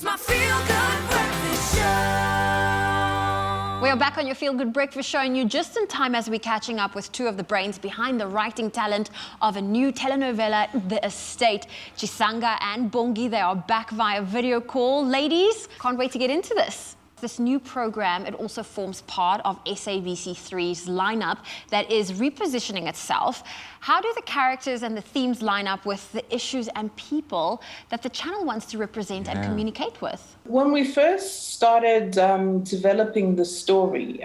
It's my feel-good breakfast show. We are back on your Feel Good Breakfast Show, and you're just in time as we're catching up with two of the brains behind the writing talent of a new telenovela, The Estate. Chisanga and Bongi, they are back via video call. Ladies, can't wait to get into this. This new program, it also forms part of SABC3's lineup that is repositioning itself. How do the characters and the themes line up with the issues and people that the channel wants to represent and communicate with? When we first started developing the story,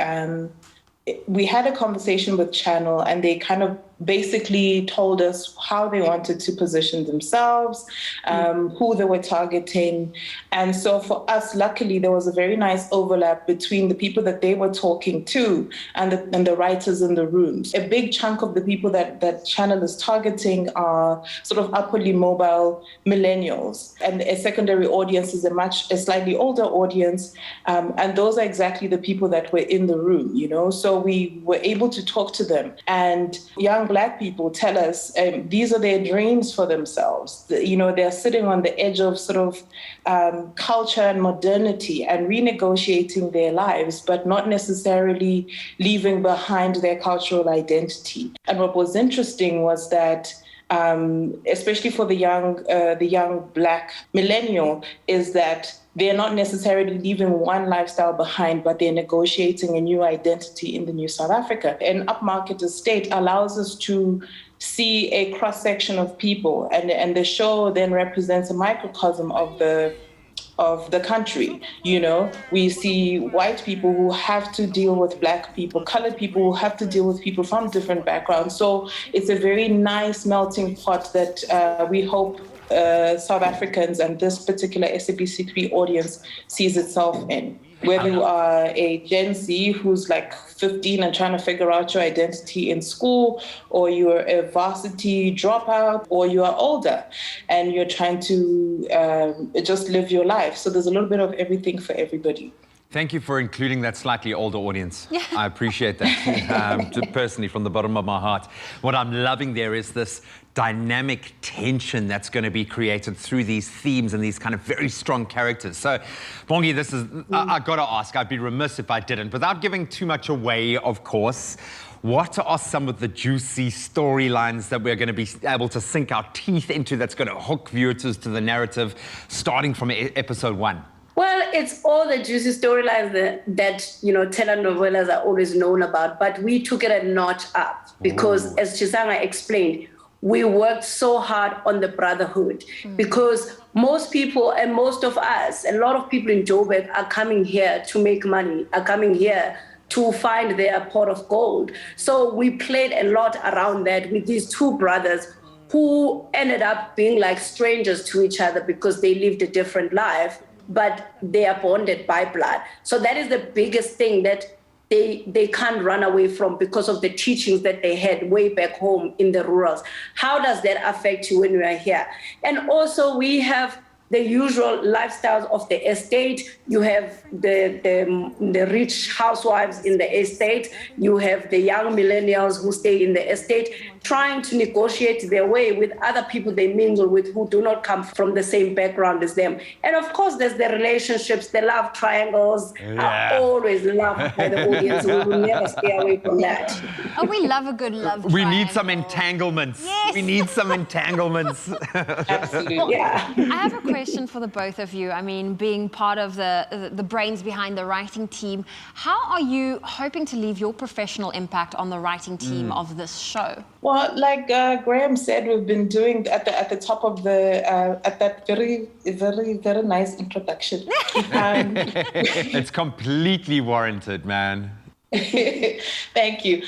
we had a conversation with Channel, and they kind of basically told us how they wanted to position themselves, who they were targeting. And so for us, luckily, there was a very nice overlap between the people that they were talking to and the writers in the rooms. A big chunk of the people that Channel is targeting are sort of upwardly mobile millennials. And a secondary audience is a slightly older audience. And those are exactly the people that were in the room, you know? So we were able to talk to them. And young Black people tell us these are their dreams for themselves. You know, they're sitting on the edge of sort of culture and modernity and renegotiating their lives, but not necessarily leaving behind their cultural identity. And what was interesting was that especially for the young Black millennial, is that they're not necessarily leaving one lifestyle behind, but they're negotiating a new identity in the new South Africa. An upmarket estate allows us to see a cross-section of people, and the show then represents a microcosm of the country. You know, we see white people who have to deal with Black people, colored people who have to deal with people from different backgrounds. So it's a very nice melting pot that we hope South Africans and this particular SABC3 audience sees itself in. Whether you are a Gen Z who's like 15 and trying to figure out your identity in school, or you're a varsity dropout, or you are older and you're trying to just live your life. So there's a little bit of everything for everybody. Thank you for including that slightly older audience. Yeah. I appreciate that, personally, from the bottom of my heart. What I'm loving there is this dynamic tension that's going to be created through these themes and these kind of very strong characters. So, Bongi, this is, I got to ask, I'd be remiss if I didn't, without giving too much away, of course, what are some of the juicy storylines that we're going to be able to sink our teeth into that's going to hook viewers to the narrative, starting from episode 1? Well, it's all the juicy storylines that you know, telenovelas are always known about, but we took it a notch up because, as Chisanga explained, we worked so hard on the brotherhood because most people and most of us, a lot of people in Joburg are coming here to make money, are coming here to find their pot of gold. So we played a lot around that with these two brothers who ended up being like strangers to each other because they lived a different life, but they are bonded by blood. So that is the biggest thing that they can't run away from because of the teachings that they had way back home in the rurals. How does that affect you when you are here? And also we have the usual lifestyles of the estate. You have the rich housewives in the estate. You have the young millennials who stay in the estate, trying to negotiate their way with other people they mingle with who do not come from the same background as them. And of course, there's the relationships, the love triangles are always loved by the audience. We will never stay away from that. Oh, we love a good love triangle. We need some entanglements. Yes. We need some entanglements. Absolutely. Yeah. I have a question for the both of you. I mean, being part of the brains behind the writing team, how are you hoping to leave your professional impact on the writing team of this show? Well, like Graham said, we've been doing at the top of at that very nice introduction. It's completely warranted, man. Thank you.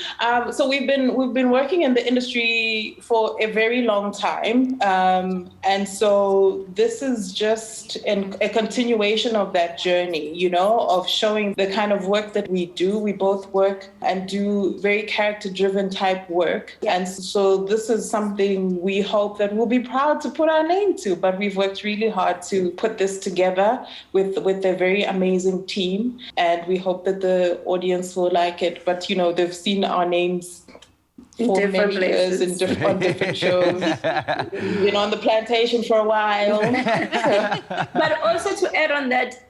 So we've been working in the industry for a very long time, and so this is just a continuation of that journey, you know, of showing the kind of work that we do. We both work and do very character-driven type work, and so this is something we hope that we'll be proud to put our name to. But we've worked really hard to put this together with a very amazing team, and we hope that the audience will like it. But you know, they've seen our names for different many years places. on different shows. Been on the plantation for a while. But also to add on that,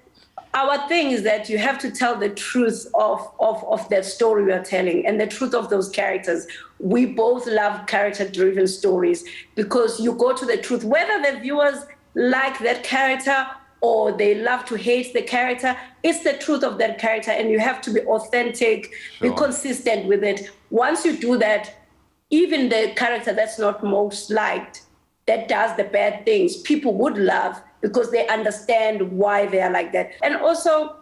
our thing is that you have to tell the truth of that story we are telling and the truth of those characters. We both love character-driven stories because you go to the truth, whether the viewers like that character or they love to hate the character, it's the truth of that character, and you have to be authentic, be consistent with it. Once you do that, even the character that's not most liked, that does the bad things, people would love because they understand why they are like that. And also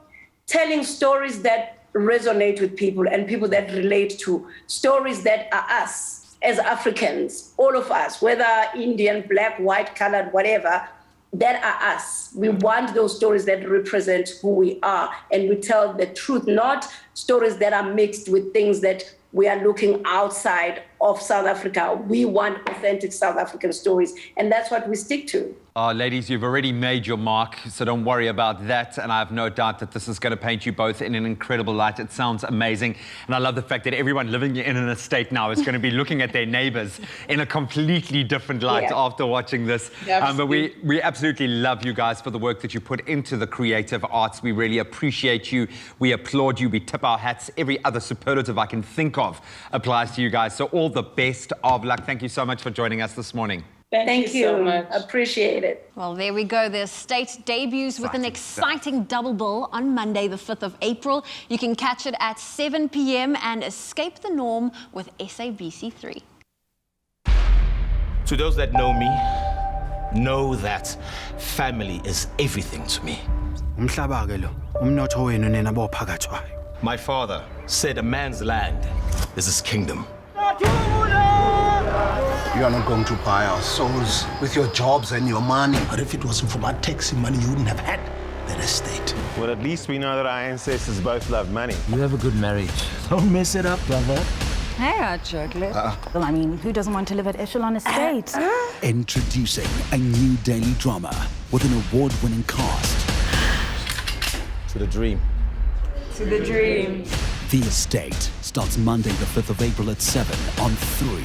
telling stories that resonate with people and people that relate to, stories that are us as Africans, all of us, whether Indian, black, white, colored, whatever, that are us. We want those stories that represent who we are, and we tell the truth, not stories that are mixed with things that we are looking outside of South Africa. We want authentic South African stories, and that's what we stick to. Oh, ladies, you've already made your mark, so don't worry about that. And I have no doubt that this is going to paint you both in an incredible light. It sounds amazing. And I love the fact that everyone living in an estate now is going to be looking at their neighbors in a completely different light after watching this. But we absolutely love you guys for the work that you put into the creative arts. We really appreciate you. We applaud you. We tip our hats. Every other superlative I can think of applies to you guys. So all the best of luck. Thank you so much for joining us this morning. Thank you so much. Appreciate it. Well, there we go. The estate debuts with an exciting double bill on Monday, the 5th of April. You can catch it at 7 p.m. and escape the norm with SABC 3. To those that know me, know that family is everything to me. My father said a man's land is his kingdom. You are not going to buy our souls with your jobs and your money. But if it wasn't for my taxi money, you wouldn't have had that estate. Well, at least we know that our ancestors both loved money. You have a good marriage. Don't mess it up, brother. Hey, chocolate. Well, I mean, who doesn't want to live at Echelon Estate? Introducing a new daily drama with an award-winning cast. To the dream. To the dream. The Estate starts Monday, the 5th of April at 7 on 3.